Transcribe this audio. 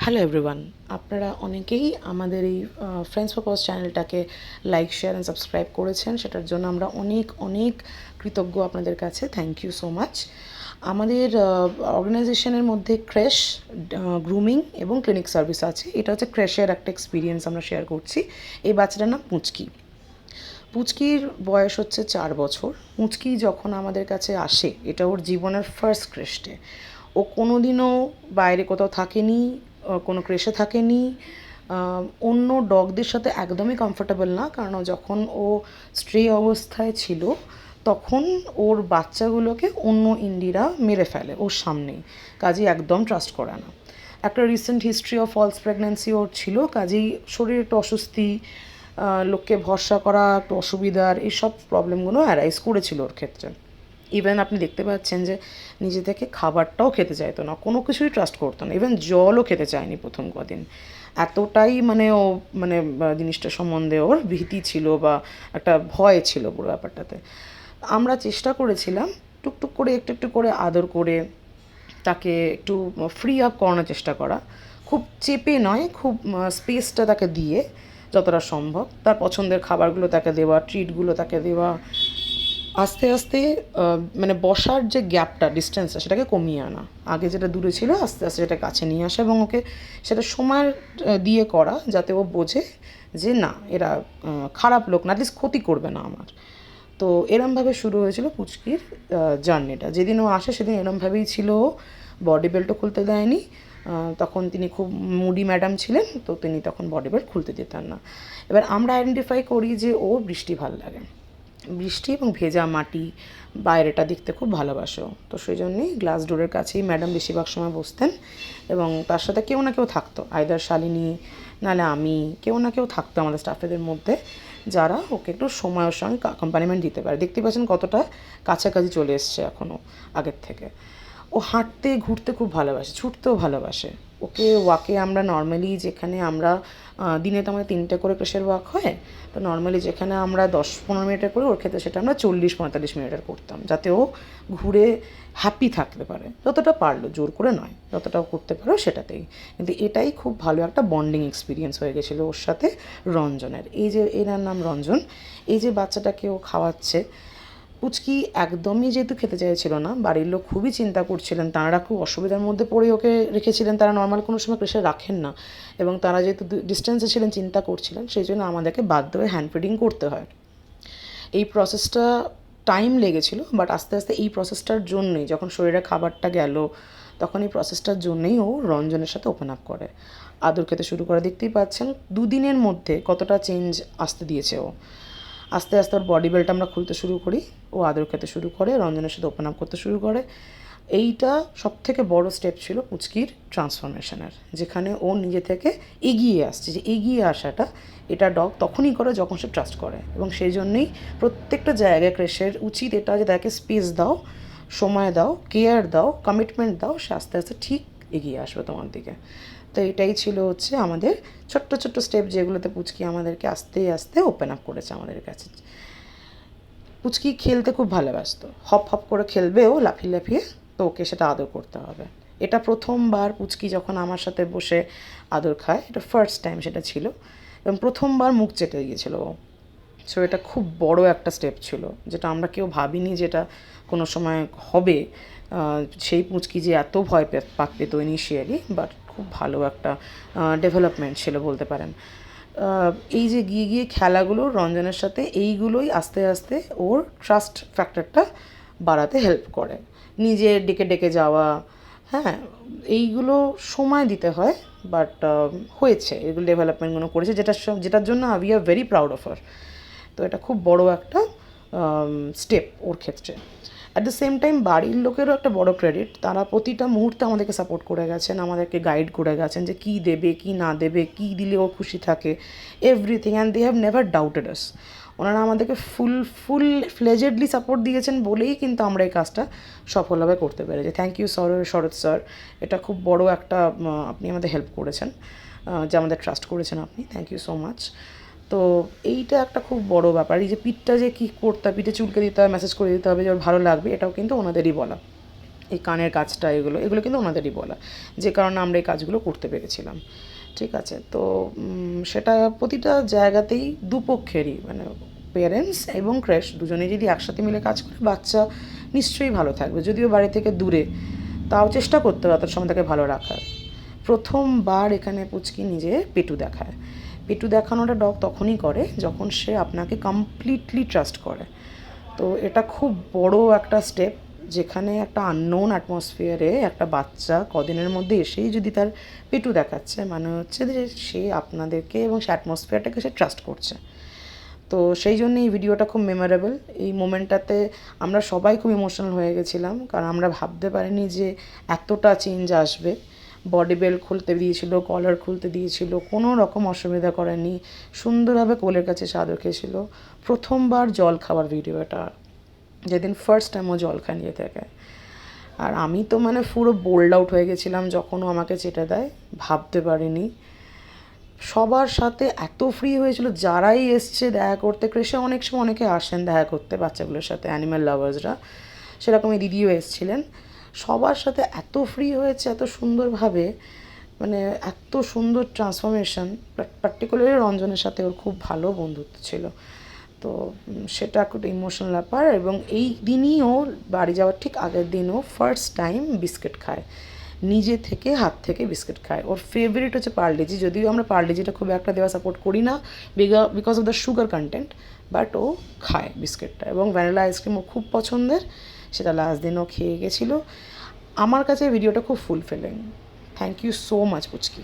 Hello everyone, আপনারা অনেকেই আমাদের এই ফ্রেন্ডস ফর কজ চ্যানেলটাকে লাইক শেয়ার অ্যান্ড সাবস্ক্রাইব করেছেন। সেটার জন্য আমরা অনেক অনেক কৃতজ্ঞ আপনাদের কাছে। Thank you so much. আমাদের অর্গানাইজেশনের মধ্যে ক্র্যাশ, গ্রুমিং এবং ক্লিনিক সার্ভিস আছে। এটা হচ্ছে ক্র্যাশের একটা এক্সপিরিয়েন্স আমরা শেয়ার করছি। এই বাচ্চাটার নাম পুচকি। পুচকির বয়স হচ্ছে 4 বছর। পুচকি যখন আমাদের কাছে আসে, এটা ওর জীবনের ফার্স্ট ক্রেস্টে। ও কোনো দিনও বাইরে কোথাও থাকেনি, কোনো ক্রেশে থাকেনি, অন্য ডগদের সাথে একদমই কমফোর্টেবল না। কারণ যখন ও স্ট্রে অবস্থায় ছিল তখন ওর বাচ্চাগুলোকে অন্য ইন্ডিরা মেরে ফেলে ওর সামনেই, কাজেই একদম ট্রাস্ট করে না। একটা recent history of false pregnancy ওর ছিল, কাজেই শরীরে একটু অস্বস্তি, লোককে ভরসা করা একটু অসুবিধার, এইসব প্রবলেমগুলো অ্যারাইজ করেছিল ওর ক্ষেত্রে। ইভেন আপনি দেখতে পাচ্ছেন যে নিজে থেকে খাবারটাও খেতে চাইতো না, কোনো কিছুই ট্রাস্ট করতো না, ইভেন জলও খেতে চায়নি প্রথম কদিন। এতটাই ও জিনিসটা সম্বন্ধে ওর ভীতি ছিল বা একটা ভয় ছিল পুরো ব্যাপারটাতে। আমরা চেষ্টা করেছিলাম টুকটুক করে একটু একটু করে আদর করে তাকে একটু ফ্রি আপ করানোর চেষ্টা করা, খুব চেপে নয়, খুব স্পেসটা তাকে দিয়ে যতটা সম্ভব তার পছন্দের খাবারগুলো তাকে দেওয়া, ট্রিটগুলো তাকে দেওয়া, আস্তে আস্তে বসার যে গ্যাপটা, ডিস্টেন্সটা, সেটাকে কমিয়ে আনা। আগে যেটা দূরে ছিল আস্তে আস্তে সেটা কাছে নিয়ে আসা এবং ওকে সেটা সময় দিয়ে করা, যাতে ও বোঝে যে না, এরা খারাপ লোক না, অ্যাটলিস্ট ক্ষতি করবে না আমার। তো এরমভাবে শুরু হয়েছিল পুচকির জার্নিটা। যেদিন ও আসে সেদিন এরমভাবেই ছিল। ও বডি বেল্টও খুলতে দেয়নি। তখন তিনি খুব মুডি ম্যাডাম ছিলেন, তো তিনি তখন বডি বেল্ট খুলতে দিতেন না। এবার আমরা আইডেন্টিফাই করি যে ও বৃষ্টি ভাল লাগে, বৃষ্টি এবং ভেজা মাটি, বাইরেটা দেখতে খুব ভালোবাসো। তো সেই জন্যই গ্লাস ডোরের কাছেই ম্যাডাম বেশিরভাগ সময় বসতেন এবং তার সাথে কেউ না কেউ থাকতো, আইদার শালিনী নাহলে আমি, কেউ না কেউ থাকতো আমাদের স্টাফেদের মধ্যে, যারা ওকে একটু সময়ের সঙ্গে অ্যাকম্পানিমেন্ট দিতে পারে। দেখতে পাচ্ছেন কতটা কাছাকাছি চলে এসছে এখনও আগের থেকে। ও হাঁটতে ঘুরতে খুব ভালোবাসে, ছুটতেও ভালোবাসে। ওকে ওয়াকে আমরা নর্মালি, যেখানে আমরা দিনে তো আমাদের 3টে করে প্রেশার ওয়াক হয়, তো নর্মালি যেখানে আমরা 10-15 মিনিটের করে, ওর ক্ষেত্রে সেটা আমরা 40-45 মিনিটের করতাম, যাতে ও ঘুরে হ্যাপি থাকতে পারে যতটা পারলো, জোর করে নয়, যতটাও করতে পারো সেটাতেই। কিন্তু এটাই খুব ভালো একটা বন্ডিং এক্সপিরিয়েন্স হয়ে গেছিলো ওর সাথে রঞ্জনের। এই যে এনার নাম রঞ্জন, এই যে বাচ্চাটাকে ও খাওয়াচ্ছে, পুচকি একদমই যেহেতু খেতে চাইছিল না, বাড়ির লোক খুবই চিন্তা করছিলেন, তাঁরা খুব অসুবিধার মধ্যে পড়ে ওকে রেখেছিলেন। তারা নর্মাল কোনো সময় প্রেশার রাখেন না, এবং তারা যেহেতু ডিস্টেন্সে ছিলেন, চিন্তা করছিলেন, সেই জন্য আমাদেরকে বাধ্য হয়ে হ্যান্ড ফিডিং করতে হয়। এই প্রসেসটা টাইম লেগেছিল, বাট আস্তে আস্তে এই প্রসেসটার জন্যই, যখন শরীরে খাবারটা গেল, তখন এই প্রসেসটার জন্যই ও রঞ্জনের সাথে ওপেন আপ করে, আদর খেতে শুরু করে। দেখতেই পাচ্ছেন 2 দিনের মধ্যে কতটা চেঞ্জ আসতে দিয়েছে ও। আস্তে আস্তে ওর বডি বেল্ট আমরা খুলতে শুরু করি, ও আদর খেতে শুরু করে, রঞ্জনের সাথে ওপেন আপ করতে শুরু করে। এইটা সবথেকে বড় স্টেপ ছিল পুচকির ট্রান্সফরমেশনের, যেখানে ও নিজে থেকে এগিয়ে আসছে। যে এগিয়ে আসাটা, এটা ডগ তখনই করে যখন সে ট্রাস্ট করে, এবং সেই জন্যই প্রত্যেকটা জায়গায় ক্রেশের উচিত এটা যে তাকে স্পেস দাও, সময় দাও, কেয়ার দাও, কমিটমেন্ট দাও, সে আস্তে আস্তে ঠিক এগিয়ে আসবে তোমার দিকে। তো এটাই ছিল হচ্ছে আমাদের ছোট্ট ছোট্ট স্টেপ, যেগুলোতে পুচকি আমাদেরকে আস্তে আস্তে ওপেন আপ করেছে আমাদের কাছে। পুচকি খেলতে খুব ভালোবাসতো, হপ হপ করে খেলবেও লাফিয়ে লাফিয়ে, তো ওকে সেটা আদর করতে হবে। এটা প্রথমবার পুচকি যখন আমার সাথে বসে আদর খায়, এটা ফার্স্ট টাইম সেটা ছিল, এবং প্রথমবার মুখ চেটে গিয়েছিল ও। সো এটা খুব বড় একটা স্টেপ ছিল, যেটা আমরা কেউ ভাবিনি যেটা কোনো সময় হবে। সেই পুচকি যে এত ভয় পেত ইনিশিয়ালি, বাট খুব ভালো একটা ডেভেলপমেন্ট ছিল বলতে পারেন। এই যে গিয়ে গিয়ে খেলাগুলো রঞ্জনের সাথে, এইগুলোই আস্তে আস্তে ওর ট্রাস্ট ফ্যাক্টরটা বাড়াতে হেল্প করে। নিজে ডেকে ডেকে যাওয়া, হ্যাঁ, এইগুলো সময় দিতে হয়, বাট হয়েছে, এগুলো ডেভেলপমেন্টগুলো করেছে, যেটার জন্য we are very proud of her. তো এটা খুব বড় একটা স্টেপ ওর ক্ষেত্রে। অ্যাট দ্য সেম টাইম বাড়ির লোকেরও একটা বড় ক্রেডিট, তারা প্রতিটা মুহূর্তে আমাদেরকে সাপোর্ট করে গেছেন, আমাদেরকে গাইড করে গেছেন যে কী দেবে, কী না দেবে, কী দিলে ও খুশি থাকে, everything, and they have never doubted us. ওনারা আমাদেরকে ফুল ফ্লেজেডলি সাপোর্ট দিয়েছেন বলেই কিন্তু আমরা এই কাজটা সফলভাবে করতে পেরেছি। থ্যাংক ইউ শরৎ স্যার, এটা খুব বড় একটা, আপনি আমাদের হেল্প করেছেন, যে আমাদের ট্রাস্ট করেছেন আপনি, থ্যাংক ইউ সো মাচ। তো এইটা একটা খুব বড় ব্যাপার। এই যে পিঠটা যে কী করতে হয়, পিঠে চুলকে দিতে হবে, মেসেজ করে দিতে হবে যে ওর ভালো লাগবে, এটাও কিন্তু ওনাদেরই বলা। এই কানের কাজটা, এগুলো কিন্তু ওনাদেরই বলা, যে কারণে আমরা এই কাজগুলো করতে পেরেছিলাম। ঠিক আছে, তো সেটা প্রতিটা জায়গাতেই দুপক্ষেরই, মানে পেরেন্টস এবং ক্র্যাশ দুজনেই যদি একসাথে মিলে কাজ করে, বাচ্চা নিশ্চয়ই ভালো থাকবে। যদিও বাড়ি থেকে দূরে, তাও চেষ্টা করতে হবে তার সময় তাকে ভালো রাখার। প্রথমবার এখানে পুচকি নিজে পেটু দেখায়। পেটু দেখানোটা ডগ তখনই করে যখন সে আপনাকে কমপ্লিটলি ট্রাস্ট করে। তো এটা খুব বড় একটা স্টেপ, যেখানে একটা আননোন অ্যাটমসফিয়ারে একটা বাচ্চা কদিনের মধ্যে এসেই যদি তার পেটু দেখাচ্ছে, মানে হচ্ছে যে সে আপনাদেরকে এবং সে অ্যাটমসফিয়ারটাকে সে ট্রাস্ট করছে। তো সেই জন্য এই ভিডিওটা খুব মেমোরেবল। এই মোমেন্টটাতে আমরা সবাই খুব ইমোশনাল হয়ে গেছিলাম, কারণ আমরা ভাবতে পারিনি যে এতটা চেঞ্জ আসবে। বডি বেল্ট খুলতে দিয়েছিল, কলার খুলতে দিয়েছিল, কোনো রকম অসুবিধা করেনি, সুন্দরভাবে কোলের কাছে চাদর খেয়েছিল। প্রথমবার জল খাওয়ার ভিডিও এটা, যেদিন ফার্স্ট টাইম ও জল খায় নিজে থেকে। আর আমি তো মানে পুরো বোল্ড আউট হয়ে গেছিলাম যখন ও আমাকে চেটে দেয়, ভাবতে পারিনি। সবার সাথে এত ফ্রি হয়েছিল, যারাই এসছে দেখা করতে। ক্রেশে অনেক সময় অনেকে আসেন দেখা করতে বাচ্চাগুলোর সাথে, অ্যানিম্যাল লাভার্সরা, সেরকম এই দিদিও এসছিলেন। সবার সাথে এত ফ্রি হয়েছে, এত সুন্দরভাবে, মানে এত সুন্দর ট্রান্সফরমেশন। পার্টিকুলারলি রঞ্জনের সাথে ওর খুব ভালো বন্ধুত্ব ছিল। তো সেটা একটা ইমোশনাল ব্যাপার। এবং এই দিনই ও বাড়ি যাওয়ার ঠিক আগের দিন ও ফার্স্ট টাইম বিস্কিট খায়, নিজে থেকে হাত থেকে বিস্কিট খায়। ওর ফেভারিট হচ্ছে পার্লেজি, যদিও আমরা পার্লেজিটা খুব একটা দেওয়া সাপোর্ট করি না because of the sugar content, but ও খায় বিস্কিটটা। এবং ভ্যানিলা আইসক্রিম ও খুব পছন্দের, সেটা লাস্ট দিন ও খেয়ে গেছিলো। আমার কাছে ভিডিওটা খুব fulfilling. Thank you so much পুচকি।